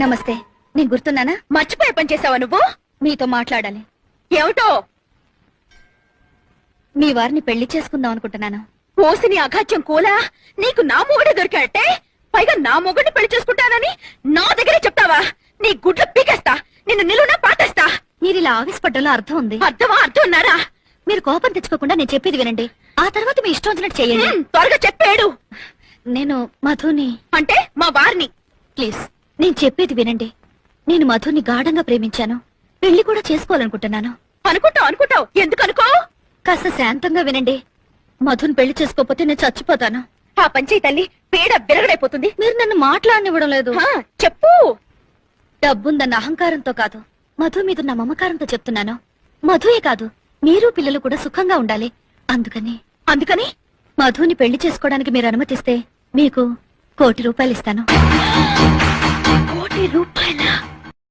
నమస్తే. నేను గుర్తున్నానా? మర్చిపోయే పని చేసావా నువ్వు? మీతో మాట్లాడాలి. ఏమిటో? మీ వారిని పెళ్లి చేసుకుందాం అనుకుంటున్నాను. ఓసిని అఘాత్యం కూలా, నీకు నా మొగుడే దొరికాడంటే పైగా నా మొగుడిని పెళ్లి చేసుకుంటానని నా దగ్గరే చెప్తావా? నీ గుడ్లు పీకేస్తా, నిన్ను నిలువునా పాటేస్తా. మీరు ఇలా ఆవేశపడ్డంలో అర్థం ఉంది. అర్థమా? అర్థం ఉన్నారా? మీరు కోపం తెచ్చుకోకుండా నేను చెప్పేది వినండి. ఆ తర్వాత మీ ఇష్టం వచ్చినట్టు చెయ్యండి. త్వరగా చెప్పాడు. నేను మధుని అంటే మా వారిని. ప్లీజ్ నేను చెప్పేది వినండి. నేను మధుని గాఢంగా ప్రేమించాను. పెళ్లి కూడా చేసుకోవాలనుకుంటున్నాను. అనుకుంటావు. ఎందుకు అనుకో? కాస్త శాంతంగా వినండి. మధుని పెళ్లి చేసుకోకపోతే నేను చచ్చిపోతాను. ఆ పంచాయి తల్లి పేడ బిరగడైపోతుంది. మీరు నన్ను మాట్లాడనివ్వడం లేదు. చెప్పు. డబ్బుందన్న అహంకారంతో కాదు, మధు మీద నా మమకారంతో చెప్తున్నాను. మధుయే కాదు, మీరు పిల్లలు కూడా సుఖంగా ఉండాలి. అందుకని మధుని పెళ్లి చేసుకోవడానికి మీరు అనుమతిస్తే మీకు ₹1,00,00,000 ఇస్తాను.